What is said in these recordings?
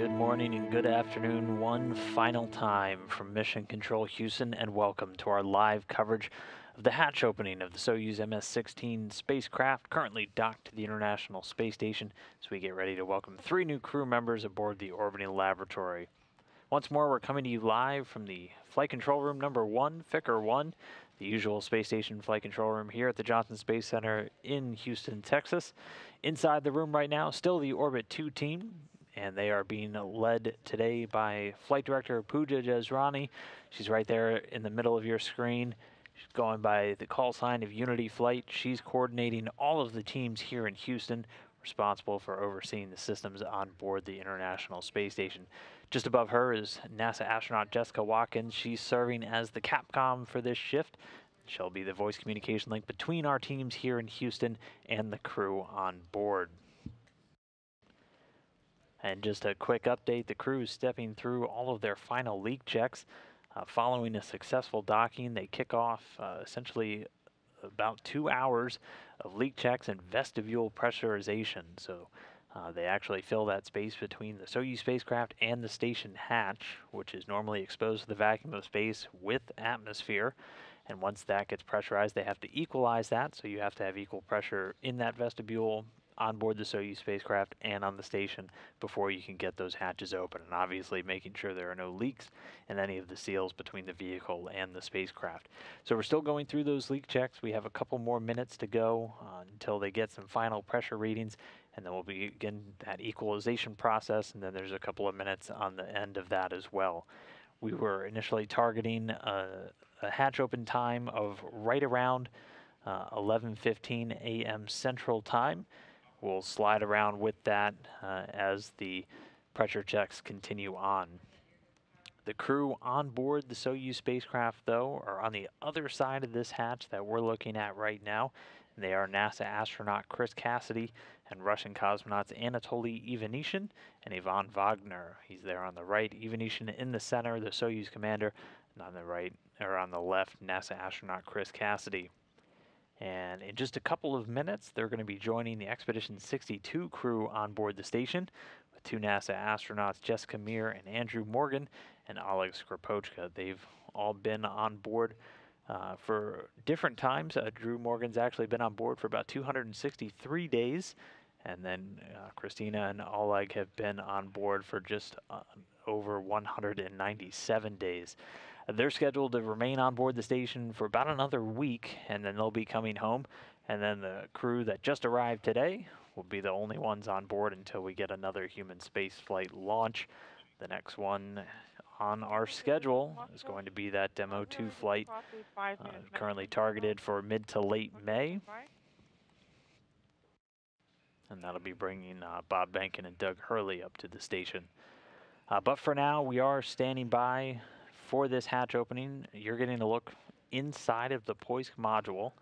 good morning and good afternoon one final time from Mission Control Houston, and welcome to our live coverage of the hatch opening of the Soyuz MS-16 spacecraft, currently docked to the International Space Station as we get ready to welcome 3 new crew members aboard the orbiting laboratory. Once more, we're coming to you live from the Flight Control Room number 1, Ficker 1, the usual space station flight control room here at the Johnson Space Center in Houston, Texas. Inside the room right now, still the Orbit 2 team, and they are being led today by Flight Director Pooja Jazrani. She's right there in the middle of your screen. She's going by the call sign of Unity Flight. She's coordinating all of the teams here in Houston, responsible for overseeing the systems on board the International Space Station. Just above her is NASA astronaut Jessica Watkins. She's serving as the Capcom for this shift. She'll be the voice communication link between our teams here in Houston and the crew on board. And just a quick update, the crew is stepping through all of their final leak checks. Following a successful docking, they kick off essentially about 2 hours of leak checks and vestibule pressurization. So they actually fill that space between the Soyuz spacecraft and the station hatch, which is normally exposed to the vacuum of space with atmosphere. And once that gets pressurized, they have to equalize that. So you have to have equal pressure in that vestibule, on board the Soyuz spacecraft, and on the station before you can get those hatches open, and obviously making sure there are no leaks in any of the seals between the vehicle and the spacecraft. So we're still going through those leak checks. We have a couple more minutes to go until they get some final pressure readings, and then we'll begin that equalization process, and then there's a couple of minutes on the end of that as well. We were initially targeting a hatch open time of right around 11:15 a.m. Central Time. We'll slide around with that as the pressure checks continue on. The crew on board the Soyuz spacecraft, though, are on the other side of this hatch that we're looking at right now. And they are NASA astronaut Chris Cassidy and Russian cosmonauts Anatoly Ivanishin and Ivan Vagner. He's there on the right, Ivanishin in the center, the Soyuz commander, and on the right, or on the left, NASA astronaut Chris Cassidy. And in just a couple of minutes, they're going to be joining the Expedition 62 crew on board the station with 2 NASA astronauts, Jessica Meir and Andrew Morgan, and Oleg Skripochka. They've all been on board for different times. Drew Morgan's actually been on board for about 263 days, and then Christina and Oleg have been on board for just over 197 days. They're scheduled to remain on board the station for about another week, and then they'll be coming home. And then the crew that just arrived today will be the only ones on board until we get another human space flight launch. The next one on our schedule is going to be that Demo 2 flight, currently targeted for mid to late May. And that'll be bringing Bob Behnken and Doug Hurley up to the station. But for now, we are standing by for this hatch opening. You're getting a look inside of the Poisk module,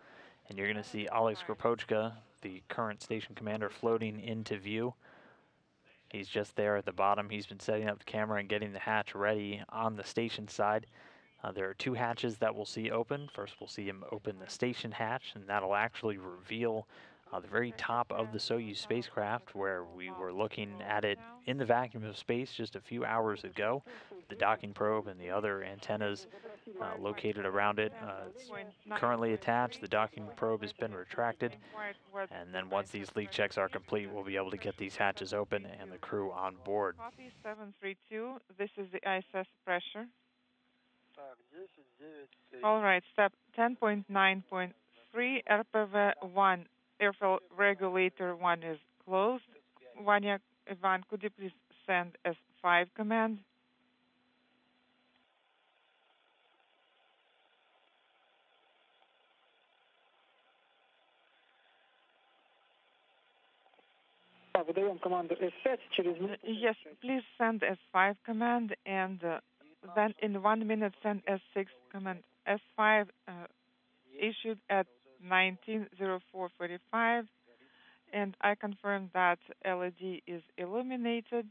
and you're going to see Oleg Skripochka, the current station commander, floating into view. He's just there at the bottom. He's been setting up the camera and getting the hatch ready on the station side. There are 2 hatches that we'll see open. First, we'll see him open the station hatch, and that'll actually reveal the very top of the Soyuz spacecraft, where we were looking at it in the vacuum of space just a few hours ago. The docking probe and the other antennas located around it. It's currently attached. The docking probe has been retracted. And then once these leak checks are complete, we'll be able to get these hatches open and the crew on board. Copy 732. This is the ISS pressure. All right, step 10.9.3, RPV 1, airflow regulator 1 is closed. Vanya, Ivan, could you please send S5 command? Yes, please send S5 command, and then in 1 minute send S6 command. S5 issued at 19:04:45, and I confirm that LED is illuminated.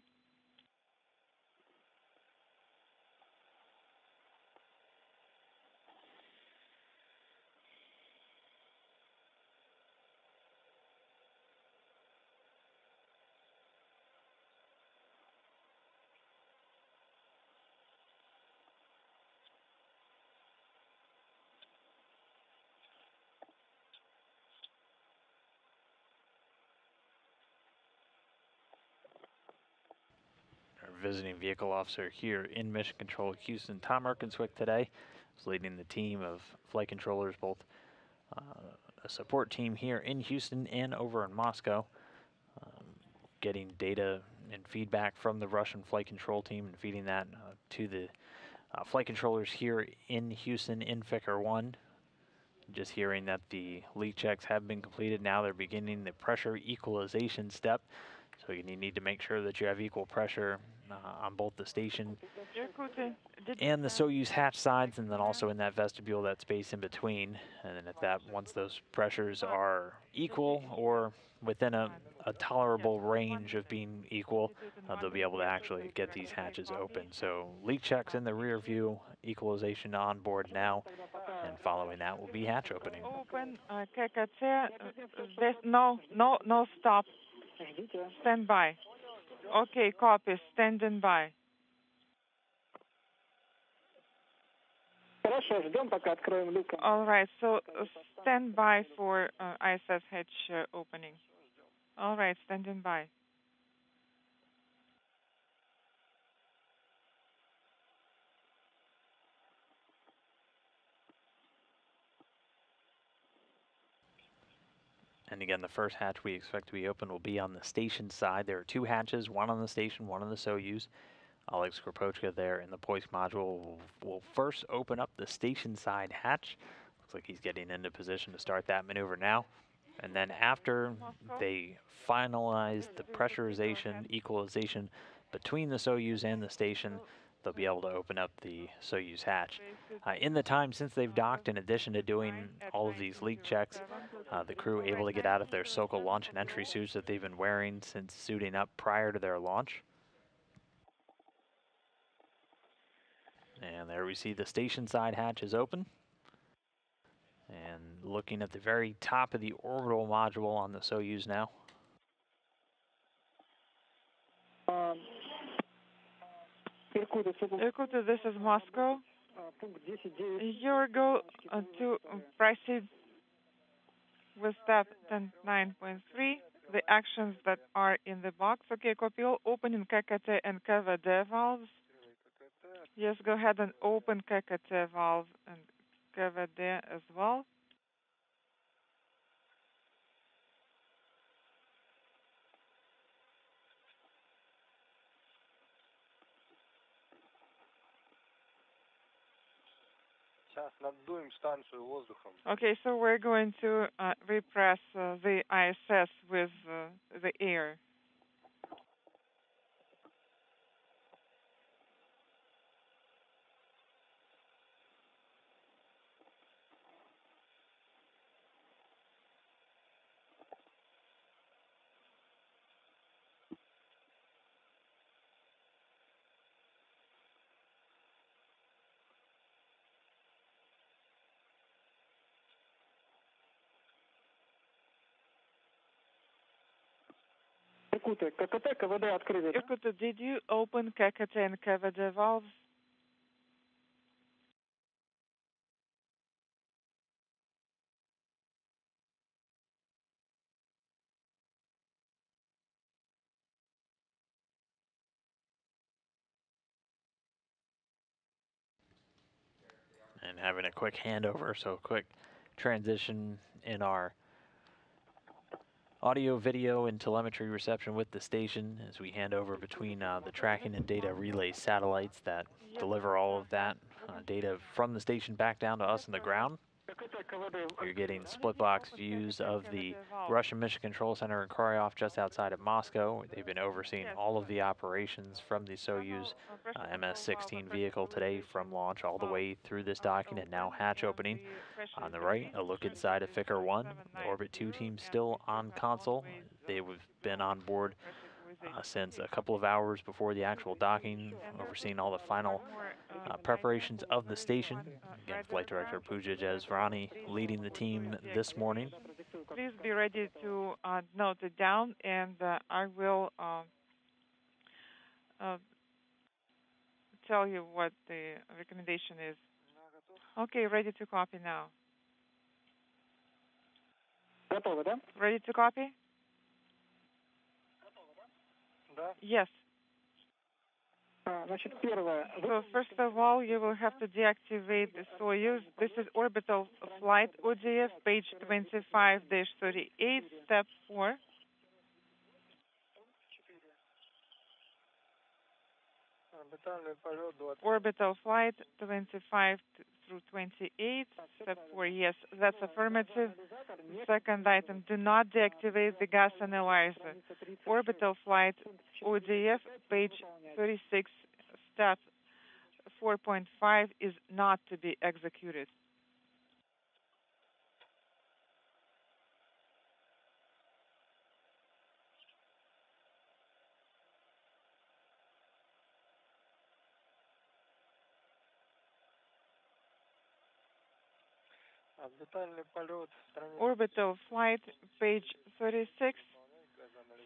visiting vehicle officer here in Mission Control Houston. Tom Erkenswick today is leading the team of flight controllers, both a support team here in Houston and over in Moscow, getting data and feedback from the Russian flight control team and feeding that to the flight controllers here in Houston in Fikr 1. Just hearing that the leak checks have been completed. Now they're beginning the pressure equalization step. So you need to make sure that you have equal pressure on both the station and the Soyuz hatch sides, and then also in that vestibule, that space in between. And then once those pressures are equal or within a tolerable range of being equal, they'll be able to actually get these hatches open. So leak checks in the rear view, equalization on board now, and following that will be hatch opening. Open, ККЦ, no stop. Stand by. Okay, copy, standing by. All right, so stand by for ISS hatch opening. All right, standing by. And again, the first hatch we expect to be open will be on the station side. There are two hatches, one on the station, one on the Soyuz. Oleg Skripochka there in the Poisk module will first open up the station side hatch. Looks like he's getting into position to start that maneuver now. And then after they finalize the pressurization, equalization between the Soyuz and the station, they'll be able to open up the Soyuz hatch. In the time since they've docked, in addition to doing all of these leak checks, the crew able to get out of their Sokol launch and entry suits that they've been wearing since suiting up prior to their launch. And there we see the station side hatch is open. And looking at the very top of the orbital module on the Soyuz now. Irkut, this is Moscow. Your go to proceed with step 10.9.3, the actions that are in the box. Okay, copy all, opening ККТ and КВД valves. Yes, go ahead and open ККТ valve and КВД as well. Okay, so we're going to repress the ISS with the air. Irkut, did you open ККТ and КВД valves? And having a quick handover, so quick transition in our audio, video, and telemetry reception with the station as we hand over between the tracking and data relay satellites that deliver all of that data from the station back down to us on the ground. You're getting split box views of the Russian Mission Control Center in Koryov just outside of Moscow. They've been overseeing all of the operations from the Soyuz MS-16 vehicle today from launch all the way through this docking and now hatch opening. On the right, a look inside of Fikr 1. The Orbit 2 team still on console. They've been on board since a couple of hours before the actual docking, overseeing all the final preparations of the station. Again, Flight Director Pooja Jazvrani leading the team this morning. Please be ready to note it down, and I will tell you what the recommendation is. Okay, ready to copy now. Ready to copy? Yes. So first of all, you will have to deactivate the Soyuz. This is orbital flight ODF, page 25-38, step 4. Orbital flight 25 through 28, step 4. Yes, that's affirmative. Second item, do not deactivate the gas analyzer. Orbital flight ODF, page 36, step 4.5 is not to be executed. Orbital flight, page 36,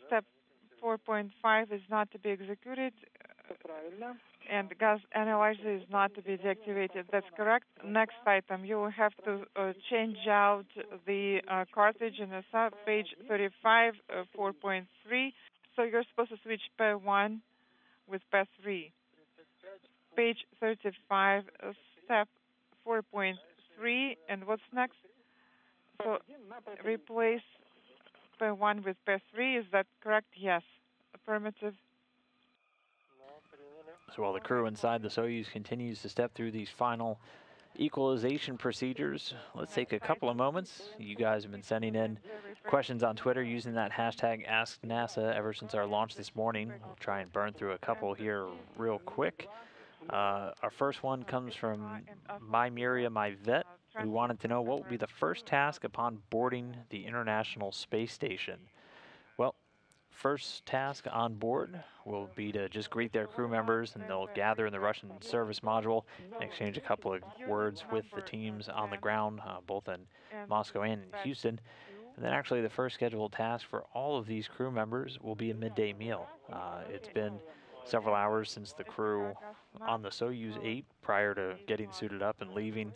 step 4.5 is not to be executed, and gas analyzer is not to be deactivated. That's correct. Next item, you will have to change out the cartridge in the sub, page 35, 4.3. So you're supposed to switch pair 1 with pair 3. Page 35, step 4.3, and what's next? So replace pair 1 with pair 3, is that correct? Yes. Affirmative. So while the crew inside the Soyuz continues to step through these final equalization procedures, let's take a couple of moments. You guys have been sending in questions on Twitter using that hashtag AskNASA ever since our launch this morning. We'll try and burn through a couple here real quick. Our first one comes from Meir, my vet, who wanted to know what will be the first task upon boarding the International Space Station. Well, first task on board will be to just greet their crew members, and they'll gather in the Russian service module and exchange a couple of words with the teams on the ground, both in Moscow and in Houston. And then actually the first scheduled task for all of these crew members will be a midday meal. It's been several hours since the crew on the Soyuz ate prior to getting suited up and leaving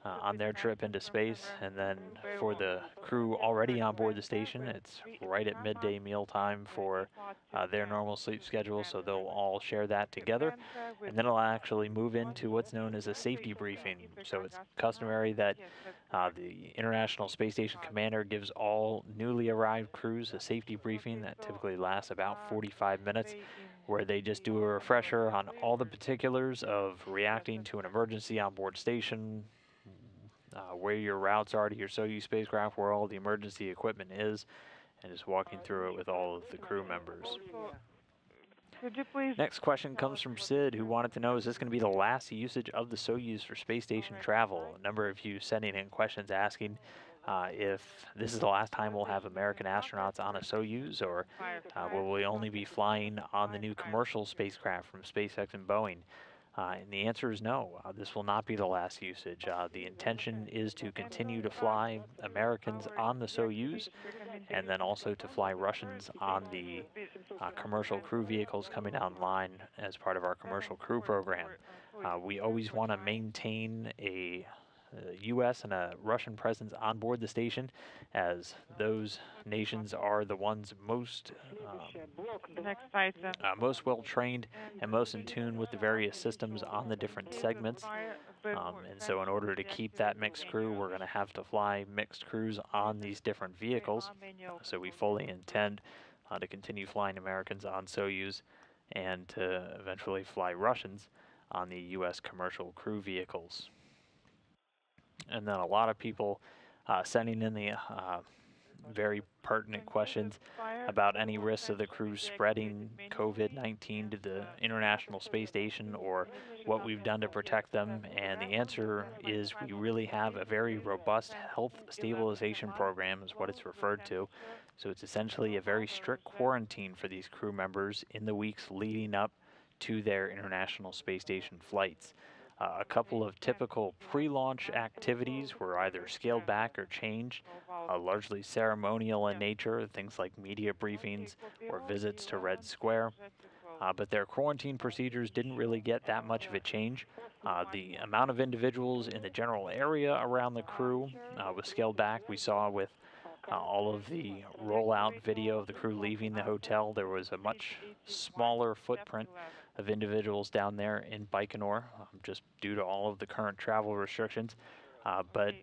on their trip into space, and then for the crew already on board the station, it's right at midday meal time for their normal sleep schedule, so they'll all share that together, and then it'll actually move into what's known as a safety briefing. So it's customary that the International Space Station commander gives all newly arrived crews a safety briefing that typically lasts about 45 minutes, where they just do a refresher on all the particulars of reacting to an emergency on board station, where your routes are to your Soyuz spacecraft, where all the emergency equipment is, and just walking through it with all of the crew members. Could you please? Next question comes from Sid, who wanted to know, is this going to be the last usage of the Soyuz for space station travel? A number of you sending in questions asking if this is the last time we'll have American astronauts on a Soyuz, or will we only be flying on the new commercial spacecraft from SpaceX and Boeing? And the answer is no. This will not be the last usage. The intention is to continue to fly Americans on the Soyuz, and then also to fly Russians on the commercial crew vehicles coming online as part of our commercial crew program. We always want to maintain a U.S. and a Russian presence on board the station, as those nations are the ones most most well trained and most in tune with the various systems on the different segments. And so in order to keep that mixed crew, we're going to have to fly mixed crews on these different vehicles. So we fully intend to continue flying Americans on Soyuz and to eventually fly Russians on the U.S. commercial crew vehicles. And then a lot of people sending in the very pertinent questions about any risks of the crew spreading COVID-19 to the International Space Station, or what we've done to protect them. And the answer is we really have a very robust health stabilization program, is what it's referred to. So it's essentially a very strict quarantine for these crew members in the weeks leading up to their International Space Station flights. A couple of typical pre-launch activities were either scaled back or changed, largely ceremonial in nature, things like media briefings or visits to Red Square. But their quarantine procedures didn't really get that much of a change. The amount of individuals in the general area around the crew was scaled back. We saw with all of the rollout video of the crew leaving the hotel, there was a much smaller footprint of individuals down there in Baikonur, just due to all of the current travel restrictions. But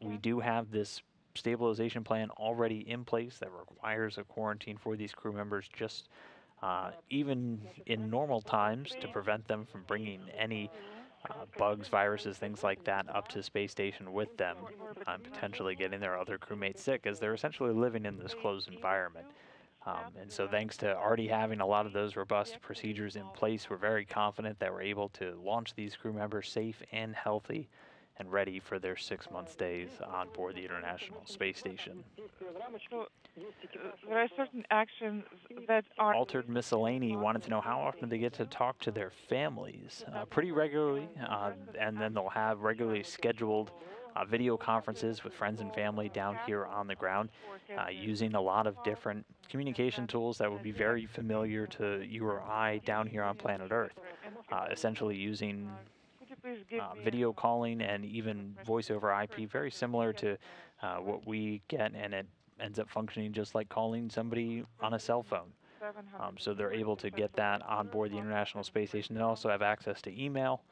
we do have this stabilization plan already in place that requires a quarantine for these crew members, just even in normal times, to prevent them from bringing any bugs, viruses, things like that up to the space station with them, potentially getting their other crewmates sick, as they're essentially living in this closed environment. And so thanks to already having a lot of those robust procedures in place, we're very confident that we're able to launch these crew members safe and healthy and ready for their 6-month stays on board the International Space Station. So, there are certain actions that are... Altered Miscellany wanted to know how often they get to talk to their families. Pretty regularly, and then they'll have regularly scheduled video conferences with friends and family down here on the ground, using a lot of different communication tools that would be very familiar to you or I down here on planet Earth, essentially using video calling and even voice over IP, very similar to what we get, and it ends up functioning just like calling somebody on a cell phone. So they're able to get that on board the International Space Station. They also have access to email,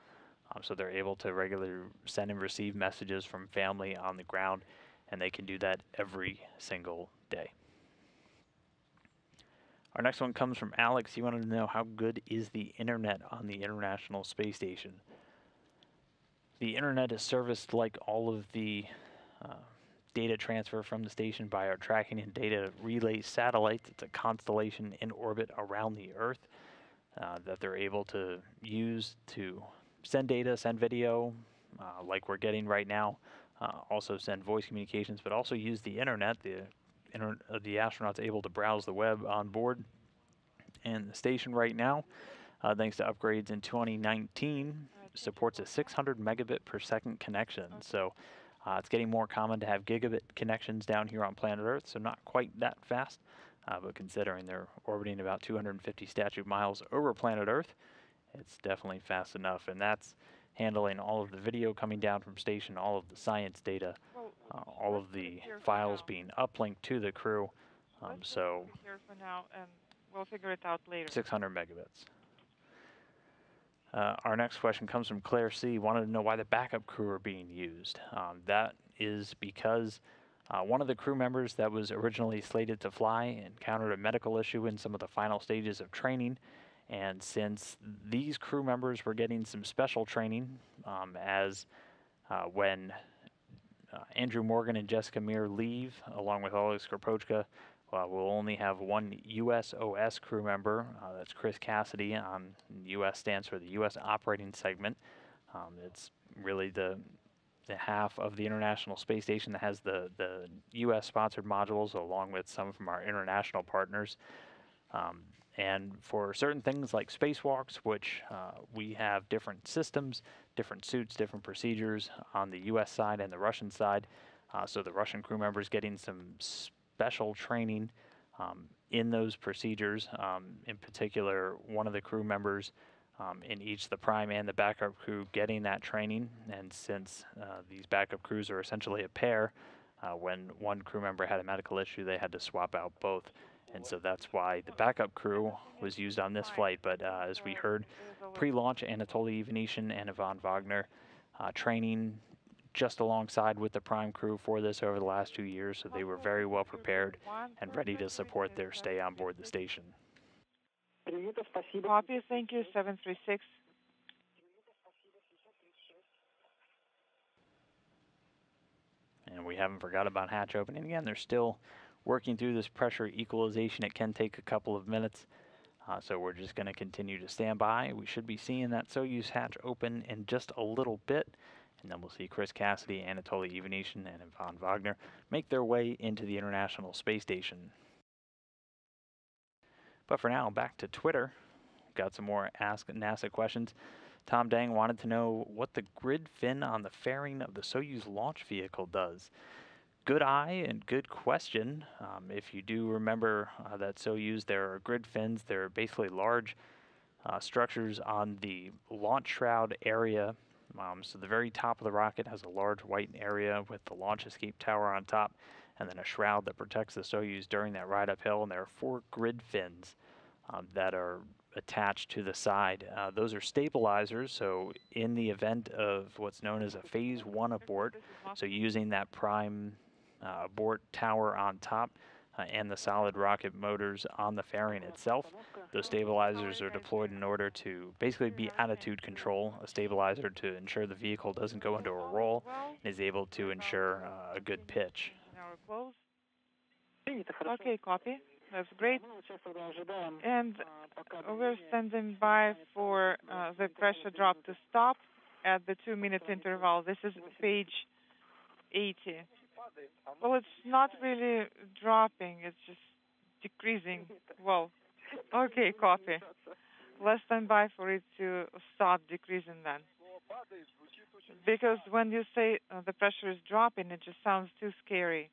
so they're able to regularly send and receive messages from family on the ground, and they can do that every single day. Our next one comes from Alex. He wanted to know, how good is the internet on the International Space Station? The internet is serviced like all of the data transfer from the station by our tracking and data relay satellites. It's a constellation in orbit around the Earth that they're able to use to send data, send video, like we're getting right now, also send voice communications, but also use the internet. The astronauts are able to browse the web on board. And the station right now, thanks to upgrades in 2019, supports a 600 megabit per second connection. So it's getting more common to have gigabit connections down here on planet Earth, so not quite that fast, but considering they're orbiting about 250 statute miles over planet Earth, it's definitely fast enough. And that's handling all of the video coming down from station, all of the science data, all of the files being uplinked to the crew. So here for now, and we'll figure it out later. 600 megabits. Our next question comes from Claire C. Wanted to know why the backup crew are being used. That is because one of the crew members that was originally slated to fly encountered a medical issue in some of the final stages of training. And since these crew members were getting some special training, as when Andrew Morgan and Jessica Meir leave, along with Oleg Skripochka, we'll only have one USOS crew member. That's Chris Cassidy. US stands for the U.S. Operating Segment. It's really the half of the International Space Station that has the U.S.-sponsored modules, along with some from our international partners. And for certain things like spacewalks, which we have different systems, different suits, different procedures on the U.S. side and the Russian side. So the Russian crew members getting some special training in those procedures. In particular, one of the crew members in each the prime and the backup crew getting that training. And since these backup crews are essentially a pair, when one crew member had a medical issue, they had to swap out both. And so that's why the backup crew was used on this flight. But as we heard, pre-launch, Anatoly, Ivanishin, and Ivan Vagner training just alongside with the prime crew for this over the last 2 years, so they were very well prepared and ready to support their stay on board the station. Copy, thank you, 736. And we haven't forgot about hatch opening. Again, they're still working through this pressure equalization. It can take a couple of minutes, so we're just going to continue to stand by. We should be seeing that Soyuz hatch open in just a little bit, and then we'll see Chris Cassidy, Anatoly Ivanishin, and Ivan Vagner make their way into the International Space Station. But for now, back to Twitter. Got some more Ask NASA questions. Tom Dang wanted to know what the grid fin on the fairing of the Soyuz launch vehicle does. Good eye and good question. If you do remember that Soyuz, there are grid fins. They're basically large structures on the launch shroud area. So the very top of the rocket has a large white area with the launch escape tower on top, and then a shroud that protects the Soyuz during that ride uphill. And there are 4 grid fins that are attached to the side. Those are stabilizers, so in the event of what's known as a phase 1 abort, so using that prime abort tower on top and the solid rocket motors on the fairing itself, those stabilizers are deployed in order to basically be attitude control, a stabilizer to ensure the vehicle doesn't go into a roll and is able to ensure a good pitch. Okay, copy. That's great. And we're standing by for the pressure drop to stop at the 2-minute interval. This is page 80. Well, it's not really dropping. It's just decreasing. Well, okay, copy. Let's stand by for it to stop decreasing then. Because when you say the pressure is dropping, it just sounds too scary.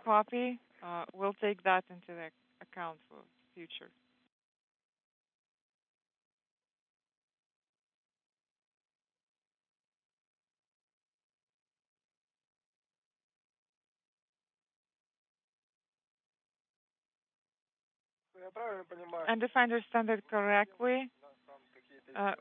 Copy. We'll take that into the account for future. And if I understand it correctly,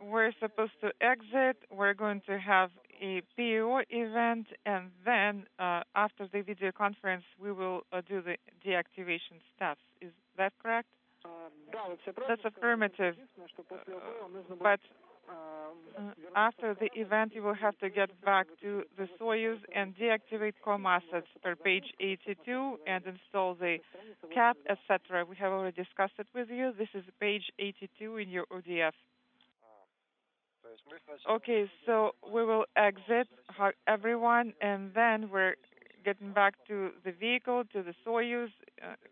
we're supposed to exit. We're going to have a PO event, and then after the video conference, we will do the deactivation steps. Is that correct? That's affirmative. But after the event, you will have to get back to the Soyuz and deactivate COM assets per page 82 and install the cap, etc. We have already discussed it with you. This is page 82 in your ODF. Okay, so we will exit everyone, and then we're getting back to the vehicle, to the Soyuz,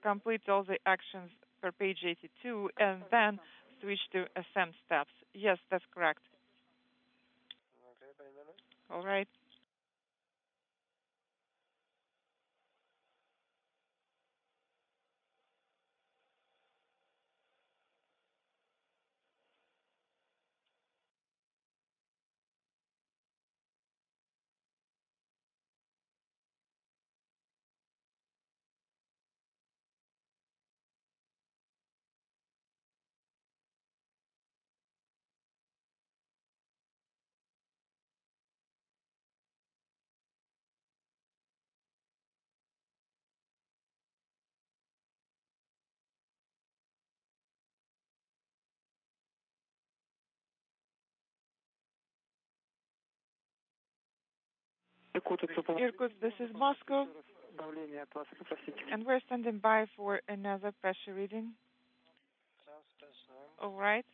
complete all the actions per page 82, and then switch to SM steps. Yes, that's correct. All right. Irkutsk, this is Moscow, and we're standing by for another pressure reading. All right.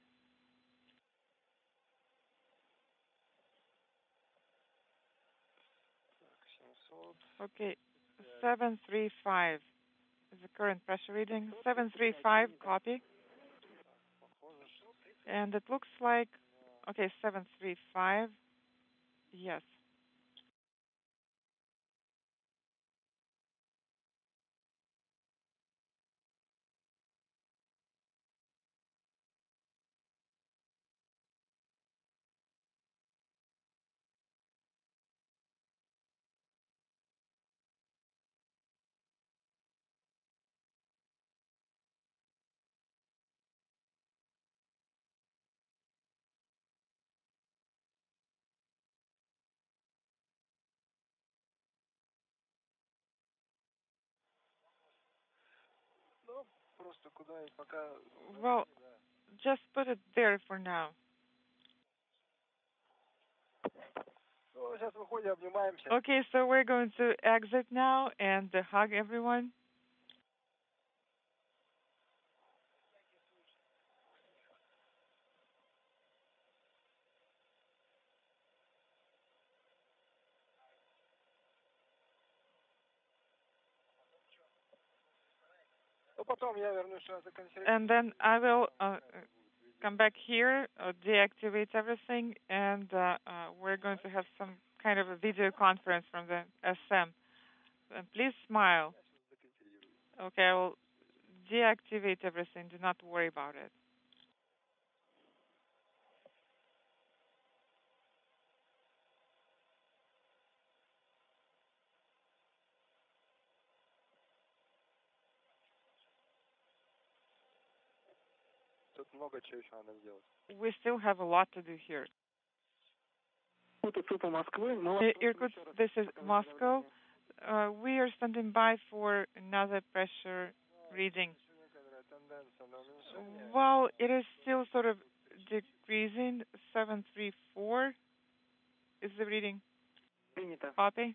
Okay, 735 is the current pressure reading. 735, copy. And it looks like, okay, 735, yes. Well, just put it there for now. Okay, so we're going to exit now and hug everyone. And then I will come back here, deactivate everything, and we're going to have some kind of a video conference from the SM. And please smile. Okay, I will deactivate everything. Do not worry about it. We still have a lot to do here. Irkutsk, this is Moscow. We are standing by for another pressure reading. Well, it is still sort of decreasing. 734 is the reading. Copy.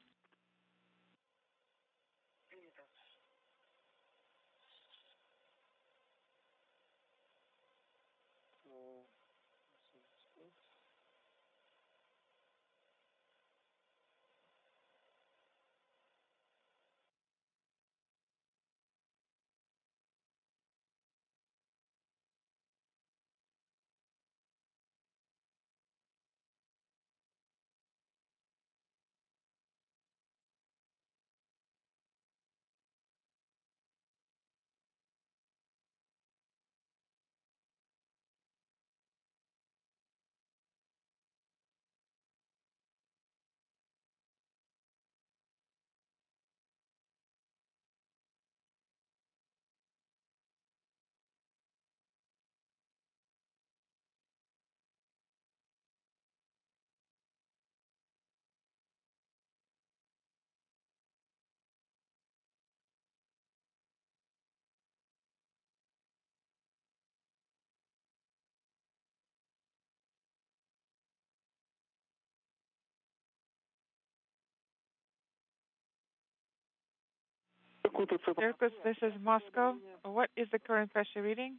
Irkutsk, this is Moscow. What is the current pressure reading?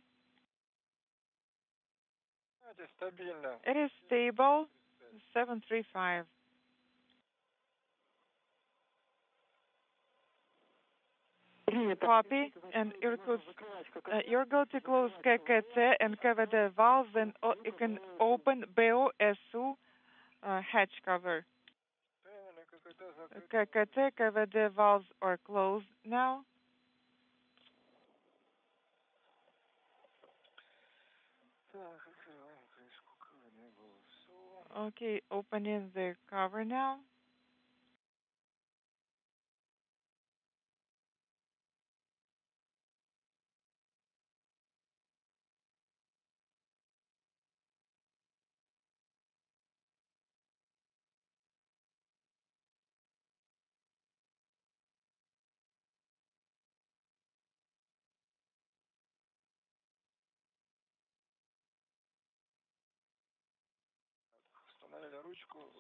It is stable. 735. Copy. And Irkutsk, you're going to close KKT and KVD valves, and you can open BOSU hatch cover. KKT, KVD valves are closed now. Okay, opening the cover now.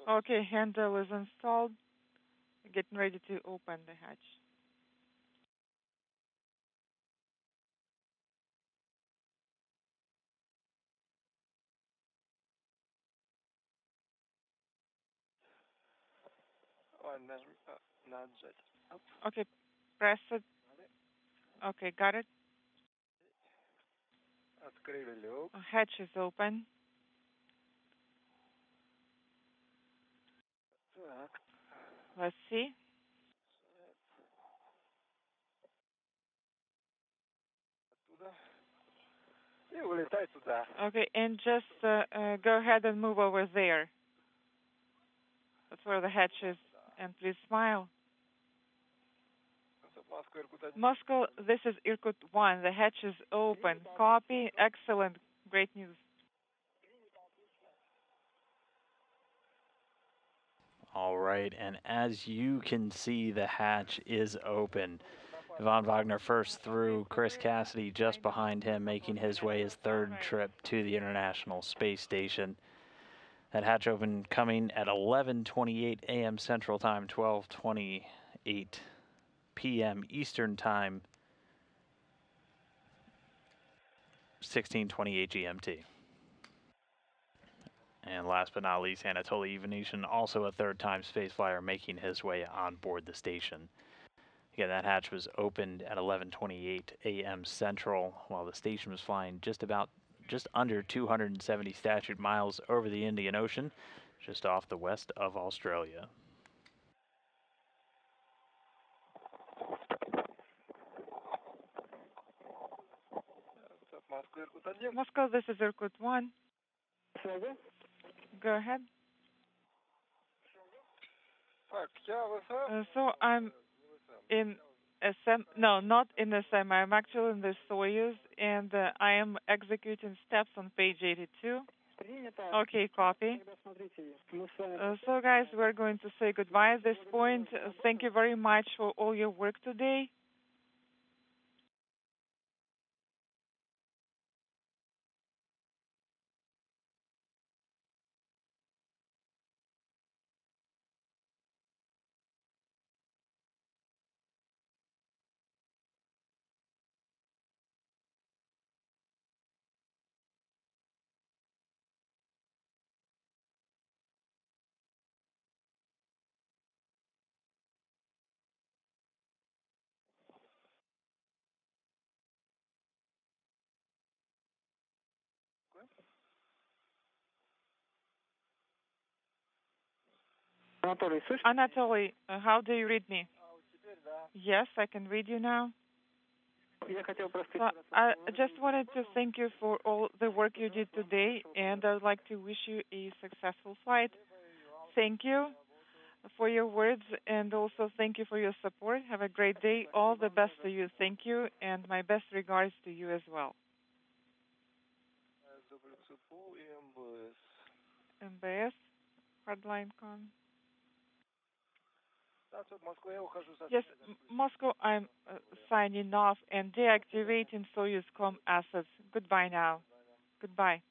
Okay, handle is installed. Getting ready to open the hatch. Okay, press it. Okay, got it. Hatch is open. Let's see. Okay, and just go ahead and move over there. That's where the hatch is. And please smile. Moscow, this is Irkut 1. The hatch is open. Copy. Excellent. Great news. All right, and as you can see, the hatch is open. Ivan Wagner first through, Chris Cassidy just behind him, making his way his third trip to the International Space Station. That hatch open coming at 11:28 a.m. Central Time, 12:28 p.m. Eastern Time, 16:28 GMT. And last but not least, Anatoly Ivanishin, also a third-time spaceflyer, making his way on board the station. Again, that hatch was opened at 11:28 a.m. Central, while the station was flying just under 270 statute miles over the Indian Ocean, just off the west of Australia. Moscow, this is Irkut 1. Go ahead. So I'm in SM, no, not in SM. I'm actually in the Soyuz, and I am executing steps on page 82. Okay, copy. So, guys, we're going to say goodbye at this point. Thank you very much for all your work today. Anatoly, how do you read me? Yes, I can read you now. So I just wanted to thank you for all the work you did today, and I would like to wish you a successful flight. Thank you for your words, and also thank you for your support. Have a great day. All the best to you. Thank you, and my best regards to you as well. MBS, hardline con. Yes, Moscow, I'm signing off and deactivating Soyuz.com assets. Goodbye now. Goodbye.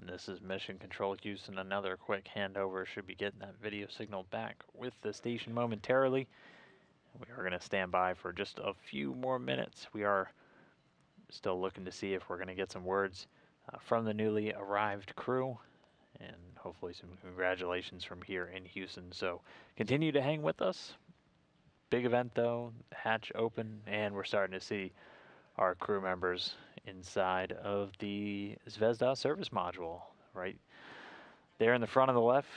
And this is Mission Control Houston. Another quick handover. Should be getting that video signal back with the station momentarily. We are going to stand by for just a few more minutes. We are still looking to see if we're going to get some words from the newly arrived crew, and hopefully some congratulations from here in Houston. So continue to hang with us. Big event though, hatch open, and we're starting to see our crew members inside of the Zvezda service module, right there in the front of the left.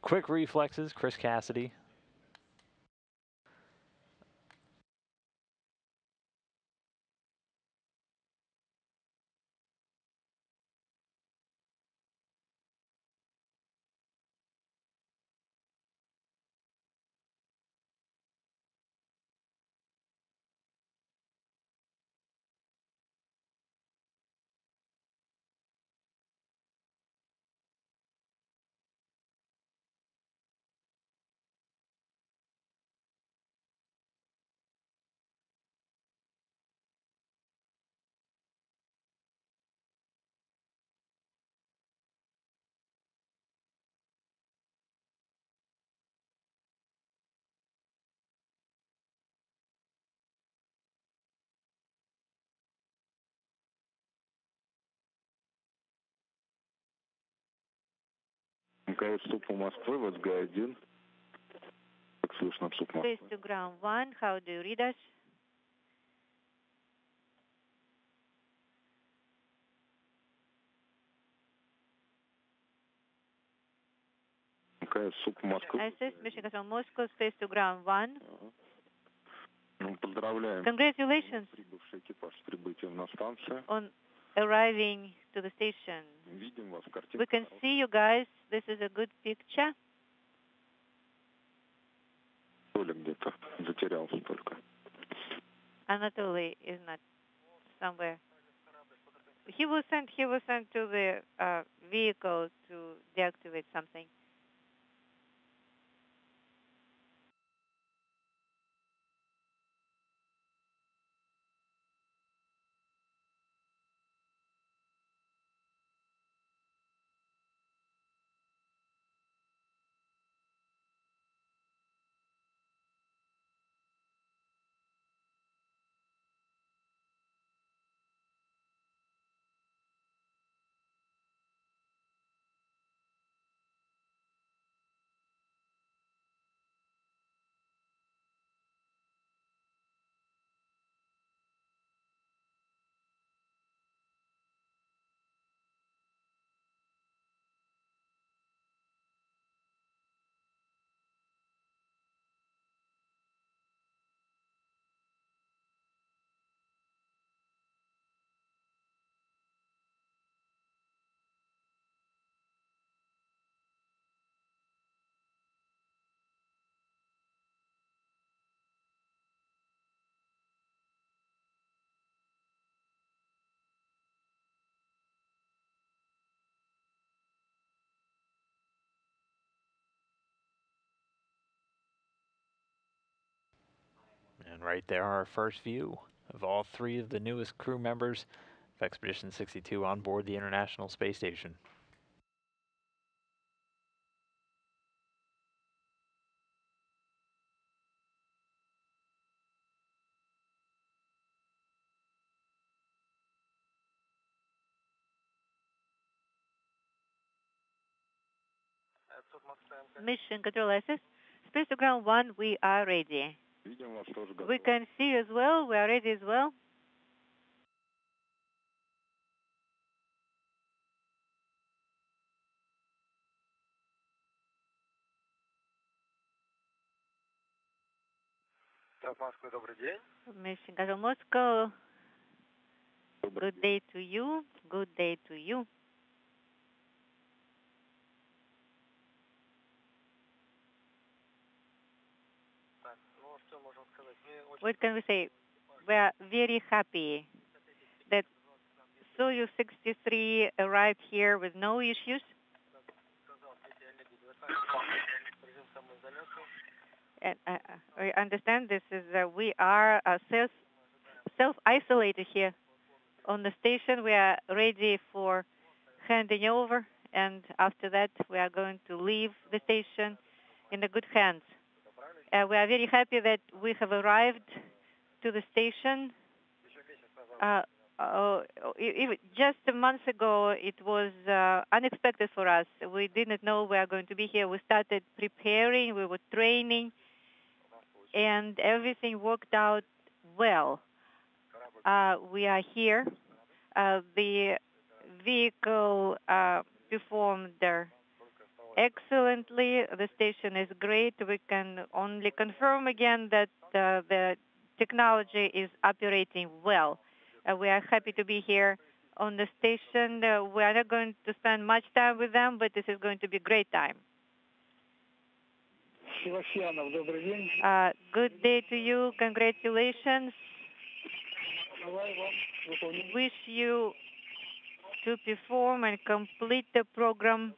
Quick reflexes, Chris Cassidy. Base to ground 1, how do you read us? ISS, Mission Control Moscow, space to ground 1. Congratulations on arriving to the station. We can see you guys. This is a good picture. Anatoly is not somewhere. He was sent to the vehicle to deactivate something. And right there, our first view of all three of the newest crew members of Expedition 62 on board the International Space Station. Mission Control SS. Space to Ground 1, we are ready. We can see you as well. We are ready as well. Mission Control Moscow. Good day to you. Good day to you. What can we say? We are very happy that Soyuz 63 arrived here with no issues. And I understand this is we are self-isolated here on the station. We are ready for handing over, and after that we are going to leave the station in the good hands. We are very happy that we have arrived to the station. Just a month ago, it was unexpected for us. We didn't know we are going to be here. We started preparing, we were training, and everything worked out well. We are here. The vehicle performed excellently. The station is great. We can only confirm again that the technology is operating well. We are happy to be here on the station. We are not going to spend much time with them, but this is going to be a great time. Good day to you. Congratulations. Wish you to perform and complete the program.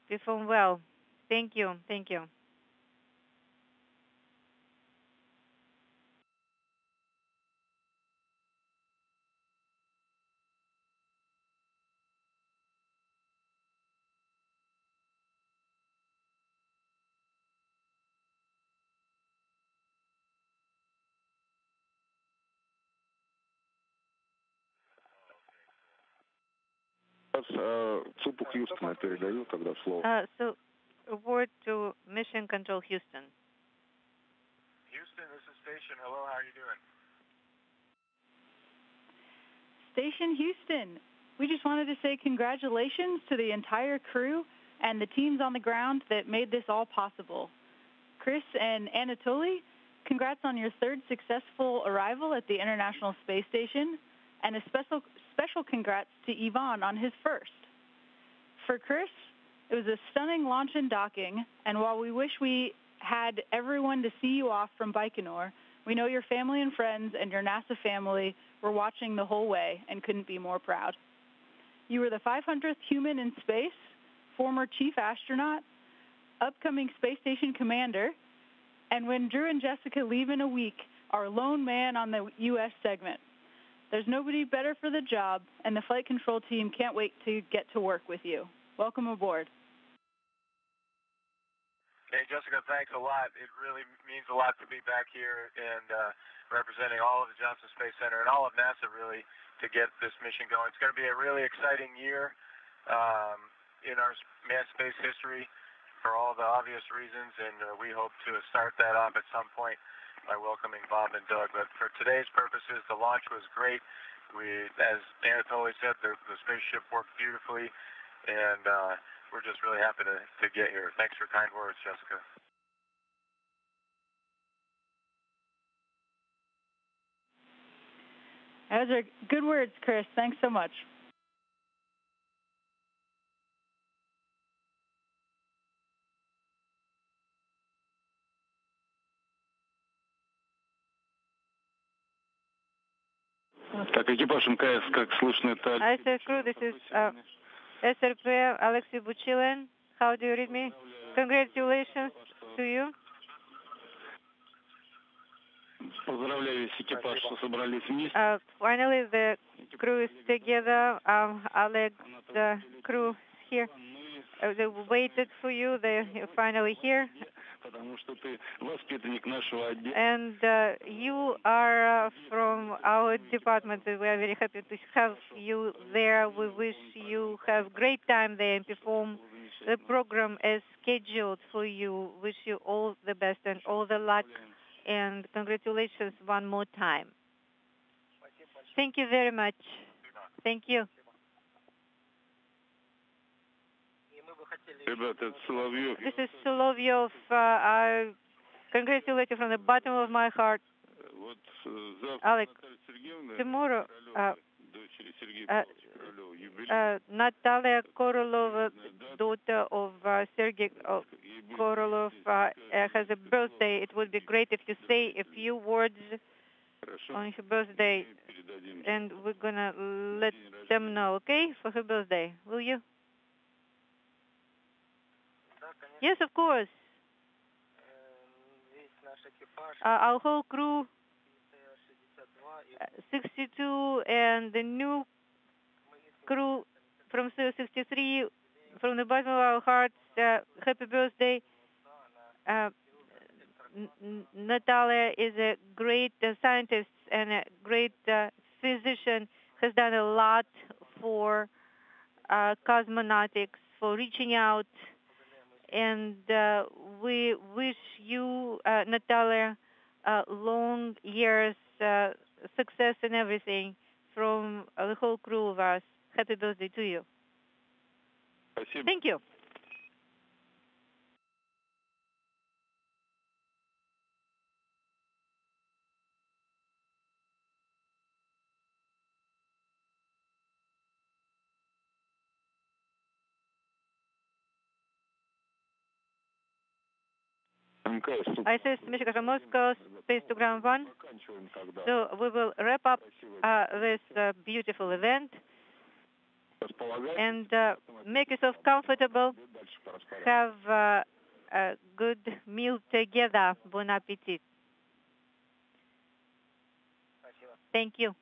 Perform well. Thank you. Thank you. So, a word to Mission Control Houston. Houston, this is Station. Hello, how are you doing? Station Houston, we just wanted to say congratulations to the entire crew and the teams on the ground that made this all possible. Chris and Anatoly, congrats on your third successful arrival at the International Space Station, and a special congrats to Ivan on his first. For Chris, it was a stunning launch and docking, and while we wish we had everyone to see you off from Baikonur, we know your family and friends and your NASA family were watching the whole way and couldn't be more proud. You were the 500th human in space, former chief astronaut, upcoming space station commander, and when Drew and Jessica leave in a week, our lone man on the U.S. segment. There's nobody better for the job, and the flight control team can't wait to get to work with you. Welcome aboard. Hey, Jessica, thanks a lot. It really means a lot to be back here and representing all of the Johnson Space Center and all of NASA, really, to get this mission going. It's going to be a really exciting year in our manned space history for all the obvious reasons, and we hope to start that off at some point by welcoming Bob and Doug. But for today's purposes, the launch was great. As Anatoly said, the spaceship worked beautifully, and we're just really happy to get here. Thanks for kind words, Jessica. Those are good words, Chris. Thanks so much. Так, экипаж МКС, как слышно, это... ISS crew, this is SRP Alexei Buchilin. How do you read me? Congratulations to you. Поздравляю весь экипаж, что собрались вместе. Finally, the crew is together. Oleg, the crew is here. They waited for you. They're finally here. Потому что ты воспитанник нашего отдела. And you are from our department. We are very happy to have you there. We wish you have great time there and perform the program as scheduled for you. Wish you all the best and all the luck. And congratulations one more time. Thank you very much. Thank you. Ребята, это Соловьев. This is Solovьев. I congratulate you from the bottom of my heart. Вот завтра Oleg, Наталья Сергеевна, tomorrow, дочери Сергея Королева, юбилей. Natalia Korolova, daughter of Sergei Korolov, has a birthday. It would be great if you say a few words on her birthday, and we're gonna let them know, okay, for her birthday. Will you? Yes, of course. Our whole crew, 62, and the new crew from Soyuz 63, from the bottom of our hearts, happy birthday. Natalia is a great scientist and a great physician, has done a lot for cosmonautics, for reaching out, and we wish you, Natalia, long years, success in everything from the whole crew of us. Happy birthday to you. Спасибо. Thank you. МКС. ISS Michigan Moscow, Space to Ground 1. Заканчиваем тогда. So we will wrap up this beautiful event, Располагайтесь. and make yourself comfortable. Дальше по распорядку. Have a good meal together. Bon appetit. Thank you.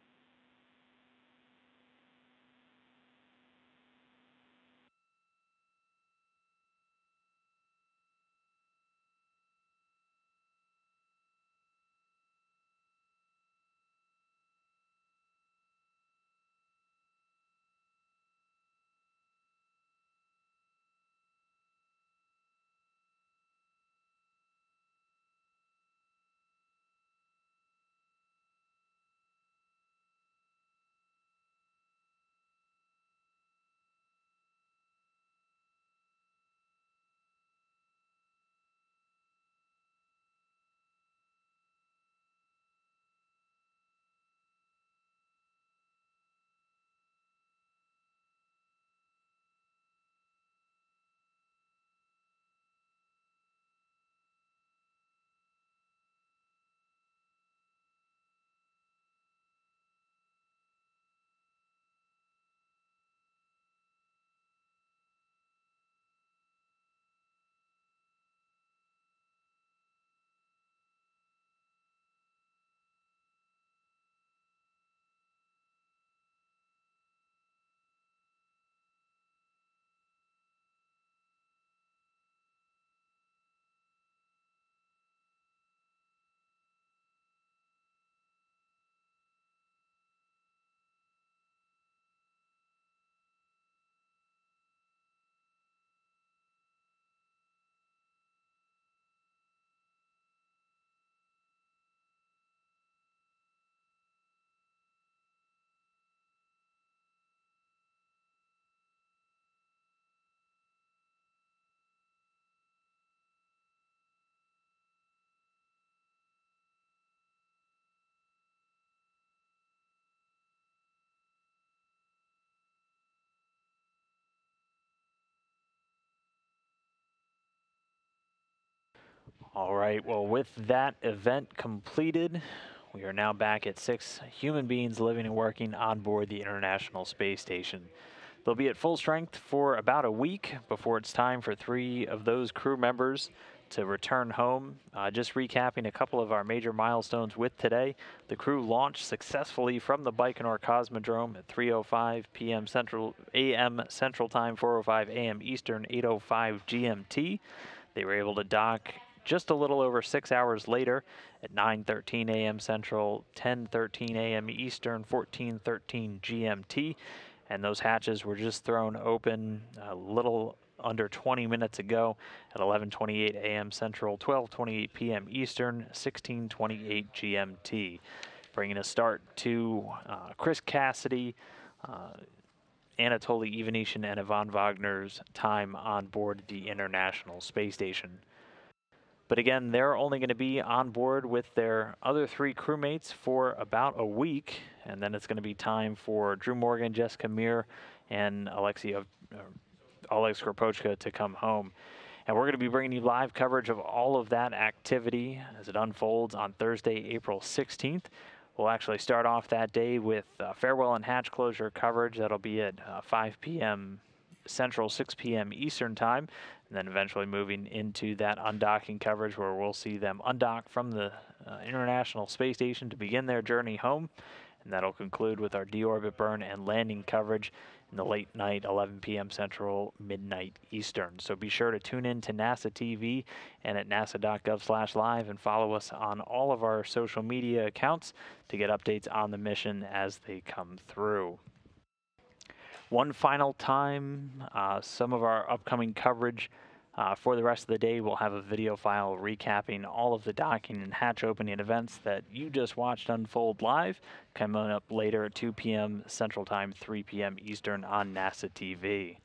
All right, well, with that event completed, we are now back at 6 human beings living and working on board the International Space Station. They'll be at full strength for about a week before it's time for 3 of those crew members to return home. Just recapping a couple of our major milestones with today. The crew launched successfully from the Baikonur Cosmodrome at 3:05 p.m. a.m. Central Time, 4:05 a.m. Eastern, 8:05 GMT. They were able to dock just a little over 6 hours later at 9:13 a.m. Central, 10:13 a.m. Eastern, 14:13 GMT. And those hatches were just thrown open a little under 20 minutes ago at 11:28 a.m. Central, 12:28 p.m. Eastern, 16:28 GMT. Bringing a start to Chris Cassidy, Anatoly, Ivanishin, and Ivan Wagner's time on board the International Space Station. But again, they're only going to be on board with their other 3 crewmates for about a week, and then it's going to be time for Drew Morgan, Jessica Meir, and Oleg Skripochka to come home. And we're going to be bringing you live coverage of all of that activity as it unfolds on Thursday, April 16th. We'll actually start off that day with farewell and hatch closure coverage. That'll be at 5 p.m. Central, 6 p.m. Eastern Time, and then eventually moving into that undocking coverage where we'll see them undock from the International Space Station to begin their journey home. And that'll conclude with our deorbit burn and landing coverage in the late night, 11 p.m. Central, midnight Eastern. So be sure to tune in to NASA TV and at nasa.gov/live and follow us on all of our social media accounts to get updates on the mission as they come through. One final time, some of our upcoming coverage for the rest of the day, we'll have a video file recapping all of the docking and hatch opening events that you just watched unfold live, coming up later at 2 p.m. Central Time, 3 p.m. Eastern on NASA TV.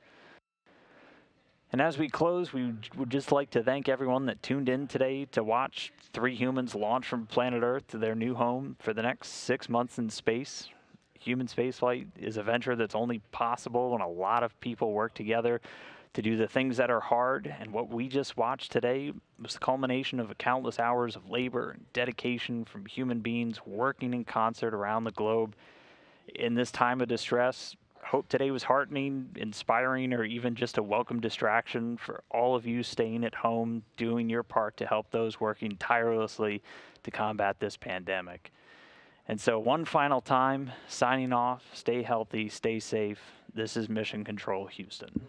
And as we close, we would just like to thank everyone that tuned in today to watch 3 humans launch from planet Earth to their new home for the next 6 months in space. Human spaceflight is a venture that's only possible when a lot of people work together to do the things that are hard, and what we just watched today was the culmination of countless hours of labor and dedication from human beings working in concert around the globe. In this time of distress, hope today was heartening, inspiring, or even just a welcome distraction for all of you staying at home, doing your part to help those working tirelessly to combat this pandemic. And so one final time, signing off, stay healthy, stay safe. This is Mission Control Houston.